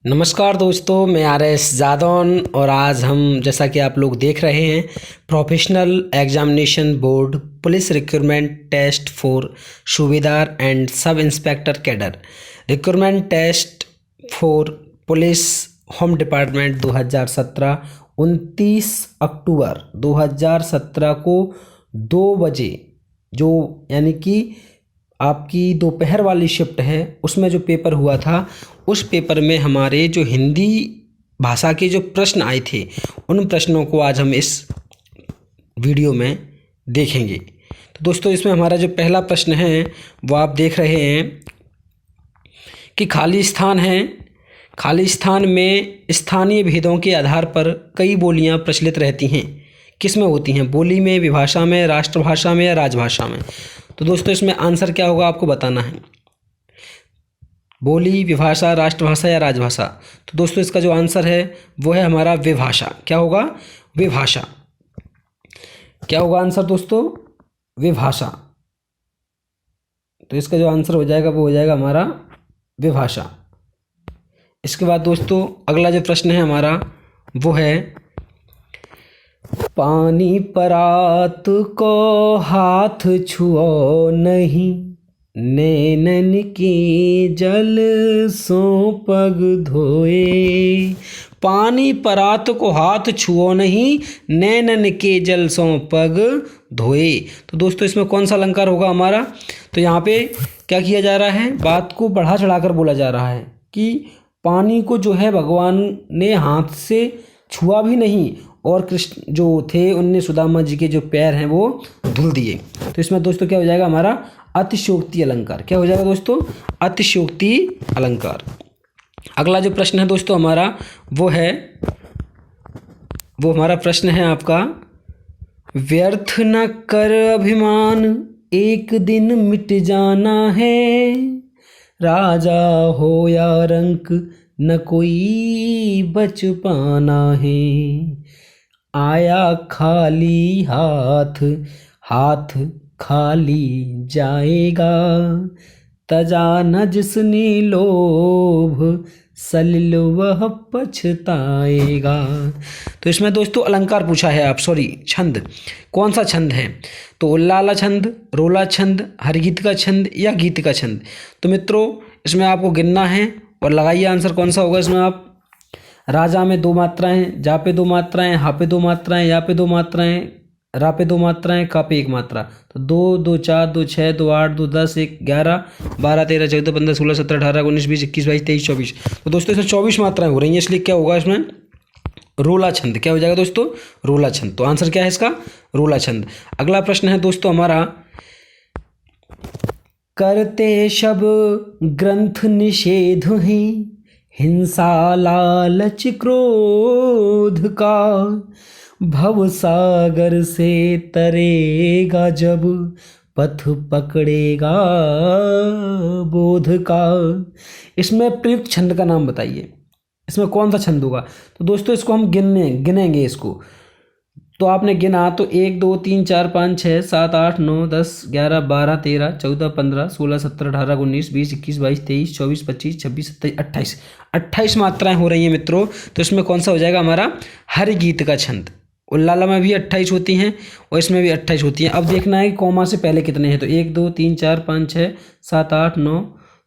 नमस्कार दोस्तों, मैं RS जादौन और आज हम जैसा कि आप लोग देख रहे हैं professional examination board police recruitment test for सूबेदार and sub inspector cadre recruitment test for police home department 2017 29 अक्टूबर 2017 को 2 बजे जो यानी कि आपकी दोपहर वाली शिफ्ट है उसमें जो पेपर हुआ था उस पेपर में हमारे जो हिंदी भाषा के जो प्रश्न आए थे उन प्रश्नों को आज हम इस वीडियो में देखेंगे। तो दोस्तों इसमें हमारा जो पहला प्रश्न है वो आप देख रहे हैं कि खाली स्थान है। खाली स्थान में स्थानीय भेदों के आधार पर कई बोलियां प्रचलित रहती हैं। किस में होती हैं? बोली में, विभाषा में, राष्ट्रभाषा में या राजभाषा में। तो दोस्तों इसमें आंसर क्या होगा आपको बताना है। बोली, विभाषा, राष्ट्रभाषा या राजभाषा। तो दोस्तों इसका जो आंसर है वो है हमारा विभाषा। क्या होगा? विभाषा। क्या होगा आंसर दोस्तों? विभाषा। तो इसका जो आंसर हो जाएगा वो हो जाएगा हमारा विभाषा। इसके बाद दोस्तों अगला जो प्रश्न है हमारा वो है पानी परात को हाथ छुओ नहीं, नैनन की जल सो पग धोए। पानी परात को हाथ छुओ नहीं, नैनन के जल सो पग धोए। तो दोस्तों इसमें कौन सा अलंकार होगा हमारा? तो यहाँ पे क्या किया जा रहा है, बात को बढ़ा चढ़ाकर बोला जा रहा है कि पानी को जो है भगवान ने हाथ से छुआ भी नहीं और कृष्ण जो थे उनने सुदामा जी के जो पैर हैं वो धुल दिए। तो इसमें दोस्तों क्या हो जाएगा हमारा? अतिशयोक्ति अलंकार। क्या हो जाएगा दोस्तों? अतिशयोक्ति अलंकार। अगला जो प्रश्न है दोस्तों हमारा वो हमारा प्रश्न है आपका, व्यर्थ न कर अभिमान, एक दिन मिट जाना है। राजा हो या रंक, न कोई बच पाना है। आया खाली हाथ, हाथ खाली जाएगा। तजा न जिसने लोभ, सलिल वह पछताएगा। तो इसमें दोस्तों अलंकार पूछा है छंद। कौन सा छंद है? तो उल्लाला छंद, रोला छंद, हरगीत का छंद या गीत का छंद। तो मित्रों इसमें आपको गिनना है और लगाइए आंसर कौन सा होगा इसमें। आप राजा में 2 मात्राएं, जा पे 2 मात्राएं, हा पे 2 मात्राएं, या पे 2 मात्राएं, रा पे 2 मात्राएं, का पे 1 मात्रा। तो 2 2 4 2 6 2 8 2 10 1 11 12 13 14 15 16 17 18 19 20 21 22 23 24। तो दोस्तों इसमें 24 मात्राएं हो रही हैं, इसलिए क्या होगा इसमें? रोला छंद। क्या हो जाएगा दोस्तों? रोला छंद। तो आंसर क्या है इसका? रोला छंद। अगला प्रश्न है दोस्तों हमारा, करते शब ग्रंथ निषेध हैं, हिंसा लालच क्रोध का। भव सागर से तरेगा जब, पथ पकड़ेगा बोध का। इसमें प्रयुक्त छंद का नाम बताइए, इसमें कौन सा छंद होगा? तो दोस्तों इसको हम गिनेंगे इसको। तो आपने गिना तो 1 2 3 4 5 6 7 8 9 10 11 12 13 14 15 16 17 18 19 20 21 22 23 24 25 26 27 28 मात्राएं हो रही हैं मित्रों। तो इसमें कौन सा हो जाएगा हमारा? हर गीत का छंद। उल्लाला में भी 28 होती हैं और इसमें भी 28 होती हैं। अब देखना है कि कौमा से पहले कितने हैं। तो 1 2 3 4 5 6 7 8 9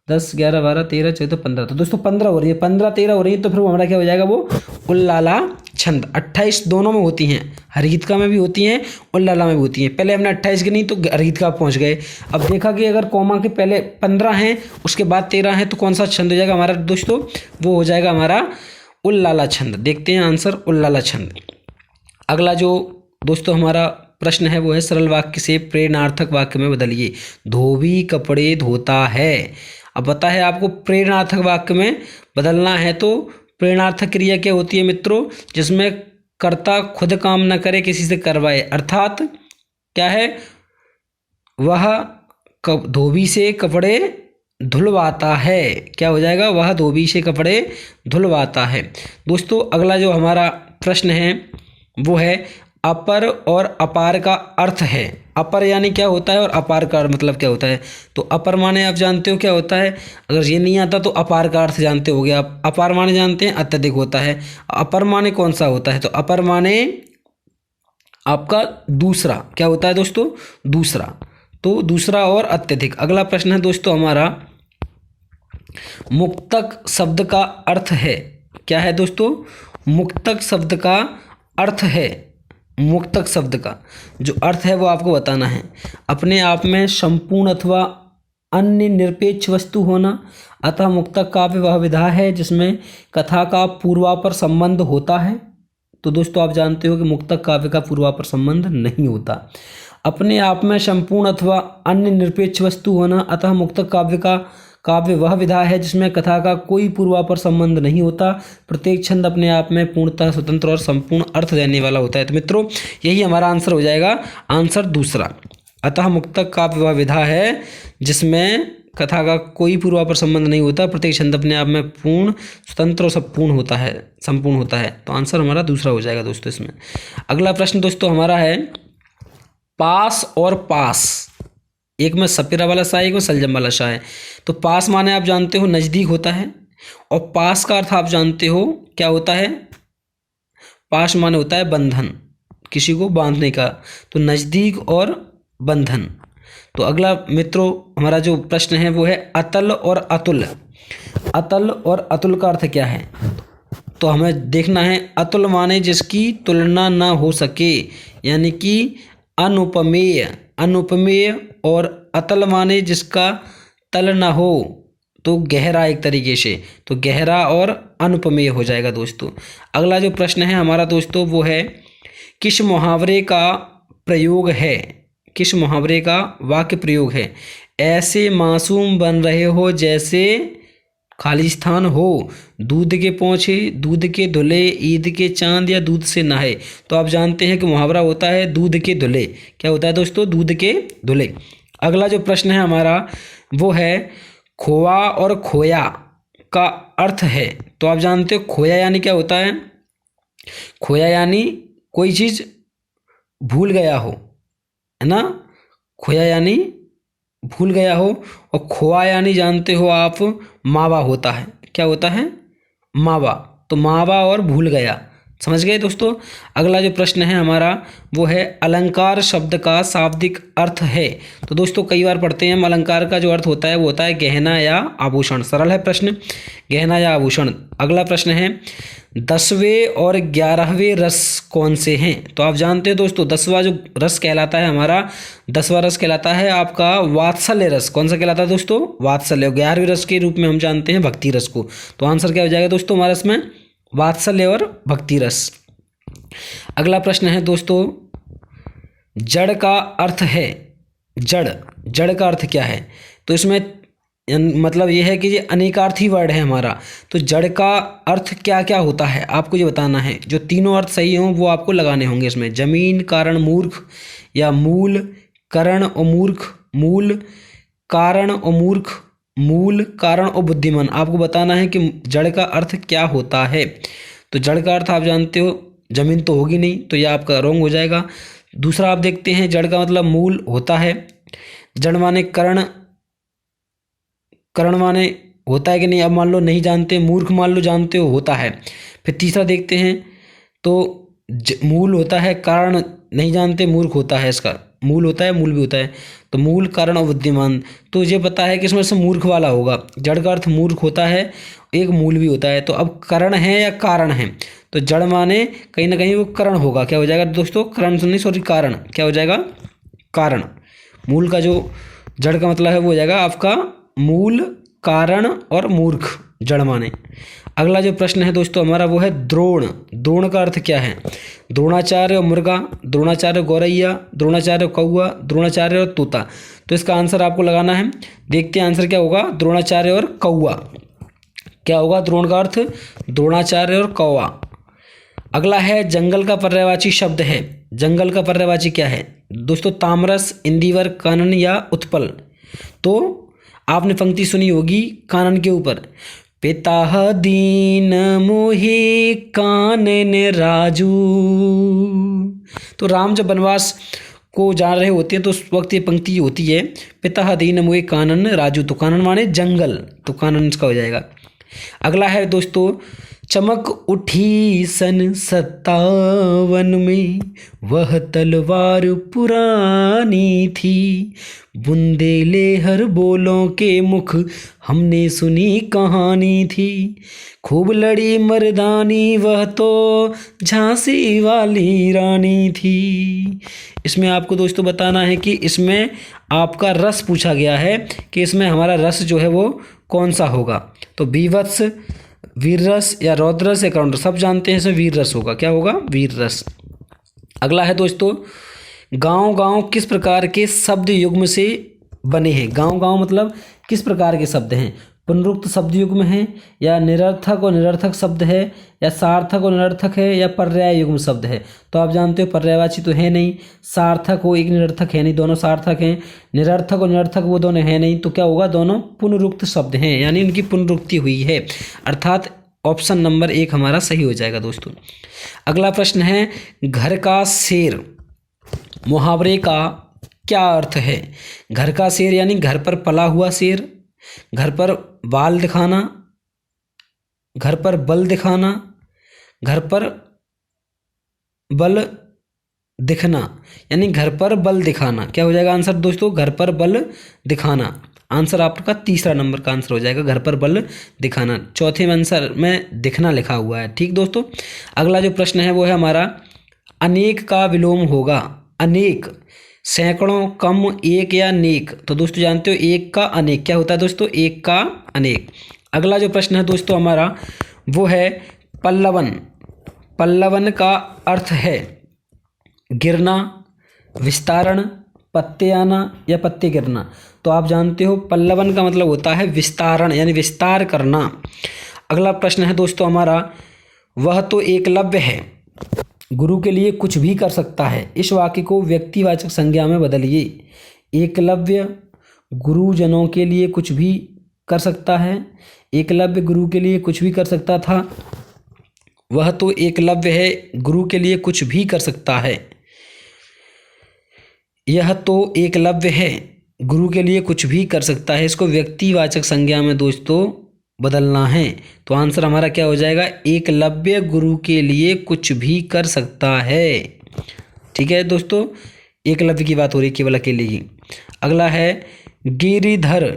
10 11 12 13 14 15। तो दोस्तों 15 हो रही है, 15 13 हो रही है। तो फिर वो हमारा क्या हो जाएगा? वो उल्लाला छंद। 28 दोनों में होती हैं, हरगीतका में भी होती हैं, उल्लाला में भी होती हैं। पहले हमने 28 गिनी तो हरगीतका पहुंच गए। अब देखा कि अगर कौमा के पहले 15 हैं उसके बाद 13 हैं तो कौन सा छंद हो जाएगा हमारा दोस्तों? वो हो जाएगा हमारा उल्लाला छंद। देखते हैं आंसर, उल्लाला छंद। अगला जो दोस्तों हमारा प्रश्न है वो है, सरल वाक्य से प्रेरणार्थक वाक्य में बदलिए। धोबी कपड़े धोता है। अब पता है आपको प्रेरणार्थक वाक्य में बदलना है। तो प्रेरणार्थक क्रिया क्या होती है मित्रों? जिसमें कर्ता खुद काम न करे, किसी से करवाए। अर्थात क्या है? वह धोबी से कपड़े धुलवाता है। क्या हो जाएगा? वह धोबी से कपड़े धुलवाता है। दोस्तों अगला जो हमारा प्रश्न है वो है, अपर और अपार का अर्थ है। अपर यानी क्या होता है और अपार का मतलब क्या होता है। तो अपर माने आप जानते हो क्या होता है, अगर ये नहीं आता तो अपार का अर्थ जानते होगे आप। अपार माने जानते हैं अत्यधिक होता है। अपर माने कौन सा होता है, तो अपर माने आपका दूसरा क्या होता है दोस्तों, दूसरा। तो दूसरा और अत्यधिक। अगला प्रश्न है दोस्तों हमारा, मुक्तक शब्द का अर्थ है, क्या है दोस्तों, मुक्तक शब्द का अर्थ है। मुक्तक शब्द का जो अर्थ है वो आपको बताना है। अपने आप में संपूर्ण अथवा अन्य निरपेक्ष वस्तु होना, अतः मुक्तक काव्य वह विधा है जिसमें कथा का पूर्वापर संबंध होता है। तो दोस्तों आप जानते हो कि मुक्तक काव्य का पूर्वापर संबंध नहीं होता। अपने आप में संपूर्ण अथवा अन्य निरपेक्ष वस्तु होना, अतः मुक्तक काव्य वह विधा है जिसमें कथा का कोई पूर्वापर संबंध नहीं होता। प्रत्येक छंद अपने आप में पूर्णतः स्वतंत्र और संपूर्ण अर्थ देने वाला होता है। तो मित्रों यही हमारा आंसर हो जाएगा, आंसर दूसरा। अतः मुक्तक काव्य वह विधा है जिसमें कथा का कोई पूर्वापर संबंध नहीं होता, प्रत्येक छंद अपने आप में पूर्ण स्वतंत्र और संपूर्ण होता है, संपूर्ण होता है। तो आंसर हमारा दूसरा हो जाएगा दोस्तों इसमें। अगला प्रश्न दोस्तों हमारा है, पास और पास, एक में सपेरा वाला सा है, एक में सलजम वाला सा है। तो पास माने आप जानते हो नज़दीक होता है, और पास का अर्थ आप जानते हो क्या होता है, पास माने होता है बंधन, किसी को बांधने का। तो नज़दीक और बंधन। तो अगला मित्रों हमारा जो प्रश्न है वो है अतल और अतुल। अतल और अतुल का अर्थ क्या है, तो हमें देखना है। अतुल माने जिसकी तुलना ना हो सके, यानी कि अनुपमेय, अनुपमेय। और अतल माने जिसका तल ना हो, तो गहरा एक तरीके से, तो गहरा और अनुपमेय हो जाएगा दोस्तों। अगला जो प्रश्न है हमारा दोस्तों वो है, किस मुहावरे का प्रयोग है, किस मुहावरे का वाक्य प्रयोग है, ऐसे मासूम बन रहे हो जैसे खाली स्थान हो, दूध के पोंछे, दूध के धुले, ईद के चांद या दूध से नहाए। तो आप जानते हैं कि मुहावरा होता है दूध के धुले। क्या होता है दोस्तों, दूध के धुले। अगला जो प्रश्न है हमारा वो है, खोआ और खोया का अर्थ है। तो आप जानते हो खोया यानी क्या होता है, खोया यानी कोई चीज़ भूल गया हो, है ना, खोया यानी भूल गया हो। और खोआ यानी जानते हो आप मावा होता है, क्या होता है, मावा। तो मावा और भूल गया, समझ गए दोस्तों। अगला जो प्रश्न है हमारा वो है, अलंकार शब्द का शाब्दिक अर्थ है। तो दोस्तों कई बार पढ़ते हैं हम, अलंकार का जो अर्थ होता है वो होता है गहना या आभूषण। सरल है प्रश्न, गहना या आभूषण। अगला प्रश्न है, 10वें और 11वें रस कौन से हैं। तो आप जानते हो दोस्तों 10वां जो रस कहलाता है हमारा, 10वां रस कहलाता है आपका वात्सल्य रस। कौन सा कहलाता है दोस्तों, वात्सल्य। 11वें रस के रूप में हम जानते हैं भक्ति रस को। तो आंसर क्या हो जाएगा दोस्तों हमारा इसमें, वात्सल्य और भक्ति रस। अगला प्रश्न है दोस्तों, जड़ का अर्थ है, जड़, जड़ का अर्थ क्या है। तो इसमें मतलब ये है कि ये अनेकार्थी वर्ड है हमारा। तो जड़ का अर्थ क्या क्या होता है आपको ये बताना है। जो तीनों अर्थ सही हों वो आपको लगाने होंगे इसमें, जमीन, कारण, मूर्ख, या मूल, करण और मूर्ख, मूल, कारण और मूर्ख, मूल, कारण और बुद्धिमान। आपको बताना है कि जड़ का अर्थ क्या होता है। तो जड़ का अर्थ आप जानते हो, जमीन तो होगी नहीं, तो यह आपका रॉन्ग हो जाएगा। दूसरा आप देखते हैं, जड़ का मतलब मूल होता है। जड़ माने करण, करण माने होता है कि नहीं, अब मान लो नहीं जानते। मूर्ख मान लो जानते हो, होता है। फिर तीसरा देखते हैं, तो मूल होता है, कारण नहीं जानते, मूर्ख होता है, इसका मूल होता है, मूल भी होता है। तो मूल, कारण और बुद्धिमान। तो ये पता है कि इसमें से मूर्ख वाला होगा। जड़ का अर्थ मूर्ख होता है, एक मूल भी होता है। तो अब करण है या कारण है, तो जड़ माने कहीं ना कहीं वो करण होगा। क्या हो जाएगा दोस्तों, करण नहीं सॉरी कारण, क्या हो जाएगा, कारण। मूल का जो जड़ का मतलब है वो हो जाएगा आपका मूल, कारण और मूर्ख, जड़ माने। अगला जो प्रश्न है दोस्तों हमारा वो है द्रोण। द्रोण का अर्थ क्या है, द्रोणाचार्य और मुर्गा, द्रोणाचार्य और गौरैया, द्रोणाचार्य और कौआ, द्रोणाचार्य और तोता। तो इसका आंसर आपको लगाना है। देखते हैं आंसर क्या होगा, द्रोणाचार्य और कौआ। क्या होगा द्रोण का अर्थ, द्रोणाचार्य और कौआ। अगला है, जंगल का पर्यायवाची शब्द है। जंगल का पर्यायवाची क्या है दोस्तों, तामरस, इंदिवर, कानन या उत्पल। तो आपने पंक्ति सुनी होगी कानन के ऊपर, पिता दीन मोहि कानन राजू। तो राम जब वनवास को जान रहे होते हैं तो उस वक्त ये पंक्ति होती है, पिता दीन मोए कानन राजू। तो कानन माने जंगल, तो कानन इसका हो जाएगा। अगला है दोस्तों, चमक उठी सन 57 में, वह तलवार पुरानी थी, बुंदेले हर बोलों के मुख हमने सुनी कहानी थी, खूब लड़ी मर्दानी वह तो झांसी वाली रानी थी। इसमें आपको दोस्तों बताना है कि इसमें आपका रस पूछा गया है कि इसमें हमारा रस जो है वो कौन सा होगा। तो बीभत्स, वीर रस या रौद्र रस या करुण रस, सब जानते हैं इसमें वीर रस होगा। क्या होगा? वीर रस। अगला है दोस्तों, गांव गांव किस प्रकार के शब्द युग्म से बने हैं? गांव गांव मतलब किस प्रकार के शब्द हैं? पुनरुक्त शब्द युग्म है, या निरर्थक और निरर्थक शब्द है, या सार्थक और निरर्थक है, या पर्याय युग्म शब्द है। तो आप जानते हो पर्यायवाची तो है नहीं, सार्थक हो एक निरर्थक है नहीं, दोनों सार्थक हैं। निरर्थक और निरर्थक वो दोनों है नहीं, तो क्या होगा? दोनों पुनरुक्त शब्द हैं, यानी उनकी पुनरुक्ति हुई है, अर्थात ऑप्शन नंबर 1 हमारा सही हो जाएगा दोस्तों। अगला प्रश्न है, घर का शेर मुहावरे का क्या अर्थ है? घर का शेर यानी घर पर पला हुआ शेर, घर पर बाल दिखाना, घर पर बल दिखाना, घर पर बल दिखना, यानी घर पर बल दिखाना। क्या हो जाएगा आंसर दोस्तों? घर पर बल दिखाना। आंसर आपका तीसरा नंबर का आंसर हो जाएगा, घर पर बल दिखाना। चौथे में आंसर में दिखना लिखा हुआ है। ठीक दोस्तों। अगला जो प्रश्न है वो है हमारा, अनेक का विलोम होगा। अनेक सैकड़ों, कम, एक या नेक। तो दोस्तों जानते हो एक का अनेक क्या होता है दोस्तों? एक का अनेक। अगला जो प्रश्न है दोस्तों हमारा वो है पल्लवन। पल्लवन का अर्थ है गिरना, विस्तारण, पत्ते आना या पत्ते गिरना। तो आप जानते हो पल्लवन का मतलब होता है विस्तारण, यानी विस्तार करना। अगला प्रश्न है दोस्तों हमारा, वह तो एकलव्य है, गुरु के लिए कुछ भी कर सकता है। इस वाक्य को व्यक्तिवाचक संज्ञा में बदलिए। एकलव्य गुरुजनों के लिए कुछ भी कर सकता है। एकलव्य गुरु के लिए कुछ भी कर सकता था। वह तो एकलव्य है, गुरु के लिए कुछ भी कर सकता है। यह तो एकलव्य है, गुरु के लिए कुछ भी कर सकता है। इसको व्यक्तिवाचक संज्ञा में दोस्तों बदलना है। तो आंसर हमारा क्या हो जाएगा? एकलव्य गुरु के लिए कुछ भी कर सकता है। ठीक है दोस्तों, एकलव्य की बात हो रही है केवल अकेले ही। अगला है, गिरिधर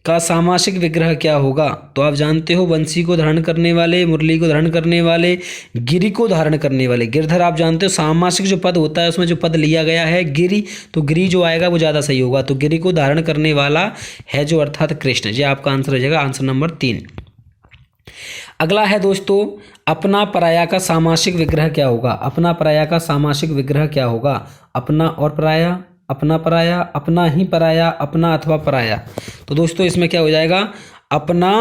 का सामासिक विग्रह क्या होगा? तो आप जानते हो बंसी को धारण करने वाले, मुरली को धारण करने वाले, गिरि को धारण करने वाले। गिरधर आप जानते हो सामासिक जो पद होता है उसमें जो पद लिया गया है गिरि, तो गिरि जो आएगा वो ज़्यादा सही होगा। तो गिरि को धारण करने वाला है जो अर्थात कृष्ण। ये आपका आंसर हो जाएगा, आंसर नंबर 3। अगला है दोस्तों, अपना पराया का सामासिक विग्रह क्या होगा? अपना पराया का सामासिक विग्रह क्या होगा? अपना और पराया, अपना पराया, अपना ही पराया, अपना अथवा पराया। तो दोस्तों इसमें क्या हो जाएगा? अपना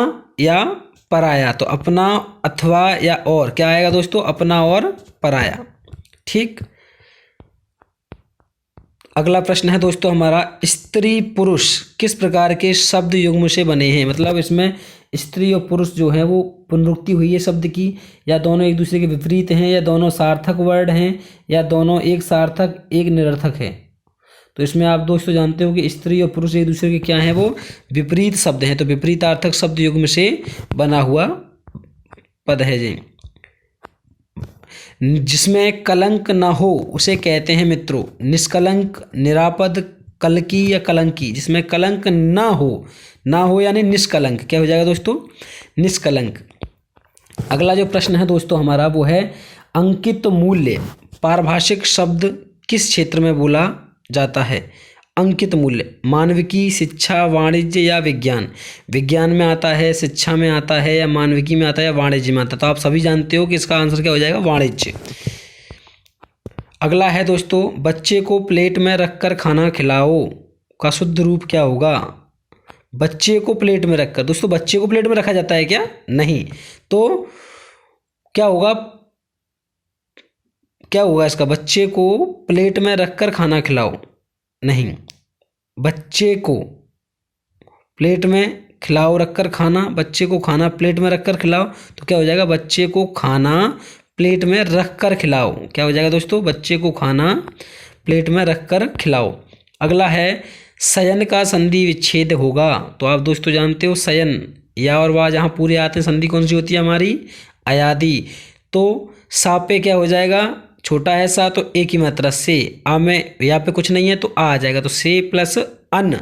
या पराया। तो अपना अथवा या और क्या आएगा दोस्तों? अपना और पराया। ठीक। अगला प्रश्न है दोस्तों हमारा, स्त्री पुरुष किस प्रकार के शब्द युग्म से बने हैं? मतलब इसमें स्त्री और पुरुष जो है वो पुनरुक्ति हुई है शब्द की, या दोनों एक दूसरे के विपरीत हैं, या दोनों सार्थक वर्ड हैं, या दोनों एक सार्थक एक निरर्थक है। तो इसमें आप दोस्तों जानते हो कि स्त्री और पुरुष एक दूसरे के क्या हैं? वो विपरीत शब्द हैं। तो विपरीतार्थक शब्द युग्म से बना हुआ पद है जी। जिसमें कलंक न हो उसे कहते हैं मित्रों निष्कलंक, निरापद, कलकी या कलंकी। जिसमें कलंक ना हो यानी निष्कलंक। क्या हो जाएगा दोस्तों? निष्कलंक। अगला जो प्रश्न है दोस्तों हमारा वो है, अंकित मूल्य पारिभाषिक शब्द किस क्षेत्र में बोला जाता है? अंकित मूल्य मानविकी, शिक्षा, वाणिज्य या विज्ञान। विज्ञान में आता है, शिक्षा में आता है, या मानविकी में आता है, या वाणिज्य में आता है। तो आप सभी जानते हो कि इसका आंसर क्या हो जाएगा? वाणिज्य। अगला है दोस्तों, बच्चे को प्लेट में रखकर खाना खिलाओ का शुद्ध रूप क्या होगा? बच्चे को प्लेट में रखकर। दोस्तों बच्चे को प्लेट में रखा जाता है क्या? नहीं। तो क्या होगा? क्या होगा इसका? बच्चे को प्लेट में रखकर खाना खिलाओ। नहीं, बच्चे को प्लेट में खिलाओ रखकर खाना, बच्चे को खाना प्लेट में रखकर खिलाओ। तो क्या हो जाएगा? बच्चे को खाना प्लेट में रखकर खिलाओ। क्या हो जाएगा दोस्तों? बच्चे को खाना प्लेट में रख कर खिलाओ। अगला है शयन का संधि विच्छेद होगा। तो आप दोस्तों जानते हो शयन या और वाह जहाँ पूरे आते हैं संधि कौन सी होती है हमारी, अयादि। तो सा पे क्या हो जाएगा, छोटा है सा तो एक ही मात्रा से, आ में यहाँ पे कुछ नहीं है तो आ जाएगा, तो से प्लस अन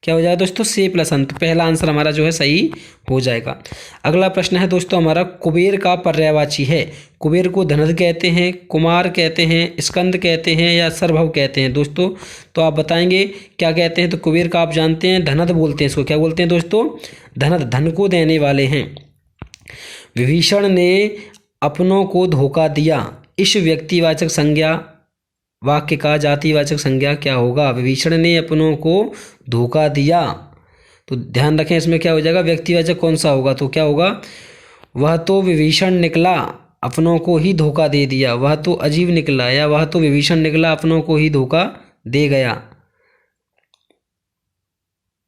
क्या हो जाएगा दोस्तों, से प्लस अन। तो पहला आंसर हमारा जो है सही हो जाएगा। अगला प्रश्न है दोस्तों हमारा कुबेर का पर्यायवाची है। कुबेर को धनद कहते हैं, कुमार कहते हैं, स्कंद कहते हैं या सर्वभव कहते हैं दोस्तों। तो आप बताएंगे क्या कहते हैं। तो कुबेर का आप जानते हैं धनद बोलते हैं, इसको क्या बोलते हैं दोस्तों, धनद, धन को देने वाले हैं। विभीषण ने अपनों को धोखा दिया, इस व्यक्तिवाचक संज्ञा वाक्य का जातिवाचक संज्ञा क्या होगा। विभीषण ने अपनों को धोखा दिया, तो ध्यान रखें इसमें क्या हो जाएगा, व्यक्तिवाचक कौन सा होगा, तो क्या होगा, वह तो विभीषण निकला अपनों को ही धोखा दे दिया, वह तो अजीब निकला, या वह तो विभीषण निकला अपनों को ही धोखा दे गया,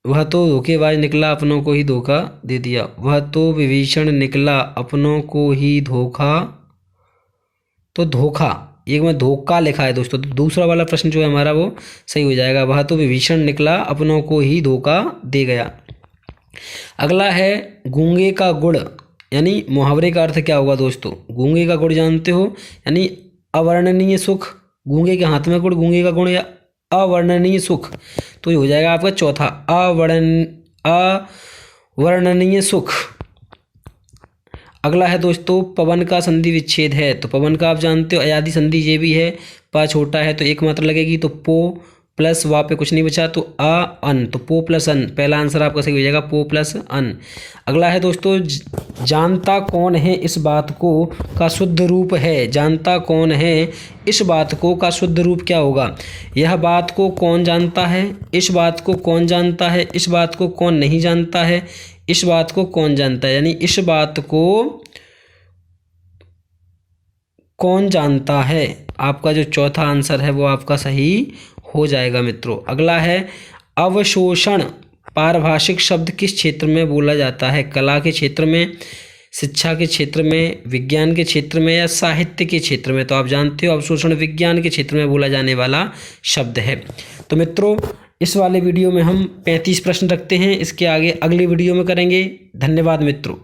वह तो धोखेबाज निकला अपनों को ही धोखा दे दिया, वह तो विभीषण निकला अपनों को ही धोखा, तो धोखा, एक में धोखा लिखा है दोस्तों, तो दूसरा वाला प्रश्न जो है हमारा वो सही हो जाएगा, वह तो विभीषण निकला अपनों को ही धोखा दे गया। अगला है गूंगे का गुड़, यानी मुहावरे का अर्थ क्या होगा दोस्तों। गूंगे का गुड़ जानते हो, यानी अवर्णनीय सुख, गूंगे के हाथ में गुड़, गूंगे का गुण या अवर्णनीय सुख, तो ये हो जाएगा आपका चौथा, अवर्णनीय सुख। अगला है दोस्तों पवन का संधि विच्छेद है। तो पवन का आप जानते हो अयादि संधि ये भी है, पा छोटा है तो एक मात्रा लगेगी, तो पो प्लस वा पे कुछ नहीं बचा तो आ अन, तो पो प्लस अन, पहला आंसर आपका सही हो जाएगा, पो प्लस अन। अगला है दोस्तों जानता कौन है इस बात को का शुद्ध रूप है। जानता कौन है इस बात को का शुद्ध रूप क्या होगा। यह बात को कौन जानता है, इस बात को कौन जानता है, इस बात को कौन नहीं जानता है, इस बात को कौन जानता है, यानी इस बात को कौन जानता है। आपका जो चौथा आंसर है वो आपका सही हो जाएगा मित्रों। अगला है अवशोषण पारिभाषिक शब्द किस क्षेत्र में बोला जाता है। कला के क्षेत्र में, शिक्षा के क्षेत्र में, विज्ञान के क्षेत्र में या साहित्य के क्षेत्र में। तो आप जानते हो अवशोषण विज्ञान के क्षेत्र में बोला जाने वाला शब्द है। तो मित्रों इस वाले वीडियो में हम 35 प्रश्न रखते हैं, इसके आगे अगली वीडियो में करेंगे। धन्यवाद मित्रों।